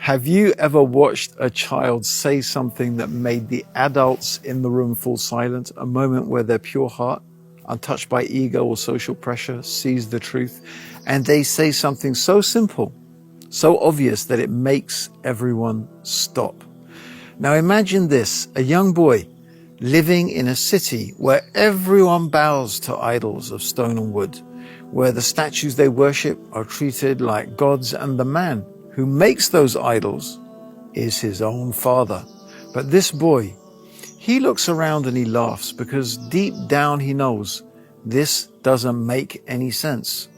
Have you ever watched a child say something that made the adults in the room fall silent? A moment where their pure heart, untouched by ego or social pressure, sees the truth, and they say something so simple, so obvious that it makes everyone stop. Now imagine this, a young boy living in a city where everyone bows to idols of stone and wood, where the statues they worship are treated like gods, and the man who makes those idols is his own father. But this boy, he looks around and he laughs because deep down he knows this doesn't make any sense.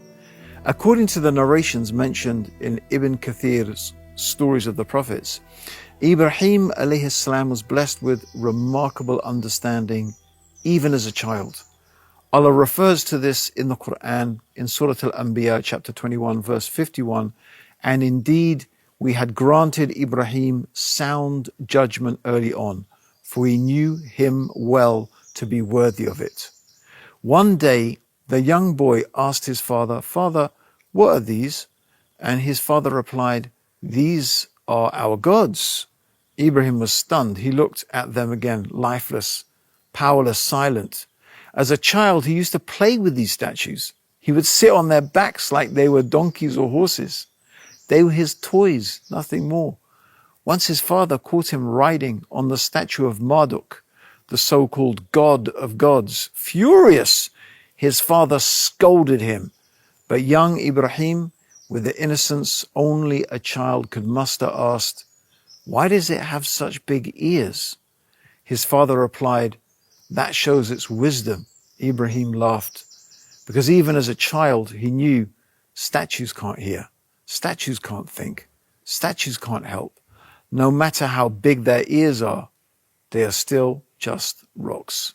According to the narrations mentioned in Ibn Kathir's Stories of the Prophets, Ibrahim alayhi salam was blessed with remarkable understanding even as a child. Allah refers to this in the Quran in Surah Al-Anbiya chapter 21 verse 51, and indeed we had granted Ibrahim sound judgment early on, for we knew him well to be worthy of it. One day the young boy asked his father, "Father, what are these?" And his father replied, "These are our gods." Ibrahim was stunned. He looked at them again, lifeless, powerless, silent. As a child, he used to play with these statues. He would sit on their backs like they were donkeys or horses. They were his toys, nothing more. Once his father caught him riding on the statue of Marduk, the so-called god of gods. Furious, his father scolded him. But young Ibrahim, with the innocence only a child could muster, asked, "Why does it have such big ears?" His father replied, "That shows its wisdom." Ibrahim laughed, because even as a child, he knew statues can't hear, statues can't think, statues can't help. No matter how big their ears are, they are still just rocks.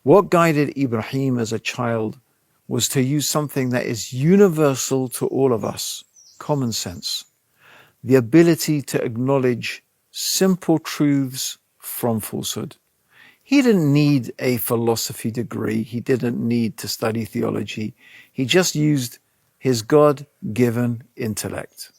What guided Ibrahim as a child was to use something that is universal to all of us, common sense, the ability to acknowledge simple truths from falsehood. He didn't need a philosophy degree. He didn't need to study theology. He just used his God-given intellect.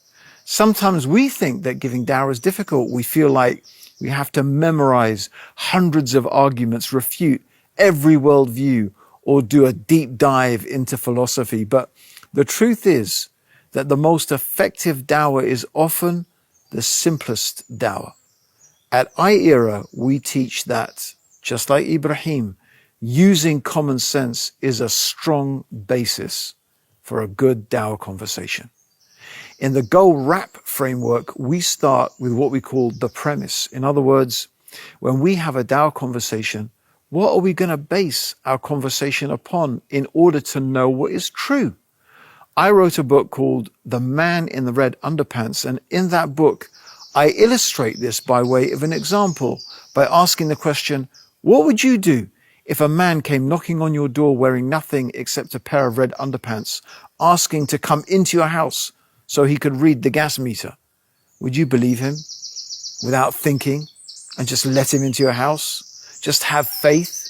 Sometimes we think that giving dawah is difficult. We feel like we have to memorize hundreds of arguments, refute every worldview, or do a deep dive into philosophy. But the truth is that the most effective dawah is often the simplest dawah. At iERA, we teach that, just like Ibrahim, using common sense is a strong basis for a good dawah conversation. In the Go Rap framework, we start with what we call the premise. In other words, when we have a dawah conversation, what are we going to base our conversation upon in order to know what is true? I wrote a book called The Man in the Red Underpants, and in that book, I illustrate this by way of an example by asking the question, what would you do if a man came knocking on your door wearing nothing except a pair of red underpants, asking to come into your house so he could read the gas meter? Would you believe him without thinking and just let him into your house? Just have faith?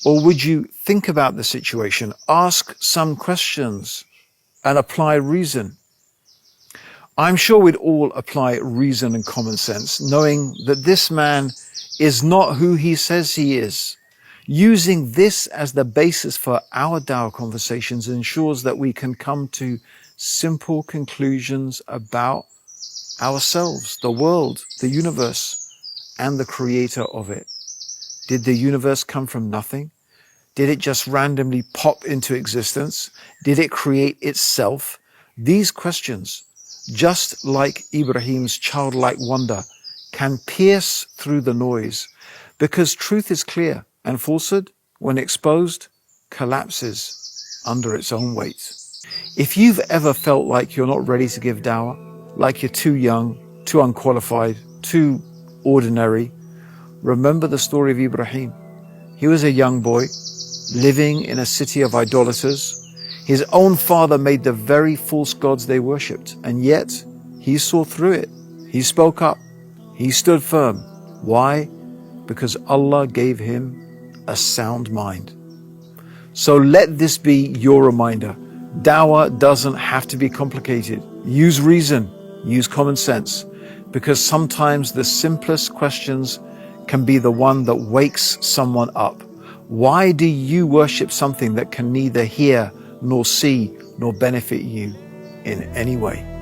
Or would you think about the situation, ask some questions, and apply reason? I'm sure we'd all apply reason and common sense, knowing that this man is not who he says he is. Using this as the basis for our dawah conversations ensures that we can come to simple conclusions about ourselves, the world, the universe, and the creator of it. Did the universe come from nothing? Did it just randomly pop into existence? Did it create itself? These questions, just like Ibrahim's childlike wonder, can pierce through the noise, because truth is clear and falsehood, when exposed, collapses under its own weight. If you've ever felt like you're not ready to give dawah, like you're too young, too unqualified, too ordinary, remember the story of Ibrahim. He was a young boy living in a city of idolaters. His own father made the very false gods they worshipped, and yet he saw through it. He spoke up. He stood firm. Why? Because Allah gave him a sound mind. So let this be your reminder. Dawah doesn't have to be complicated. Use reason, use common sense, because sometimes the simplest questions can be the one that wakes someone up. Why do you worship something that can neither hear nor see nor benefit you in any way?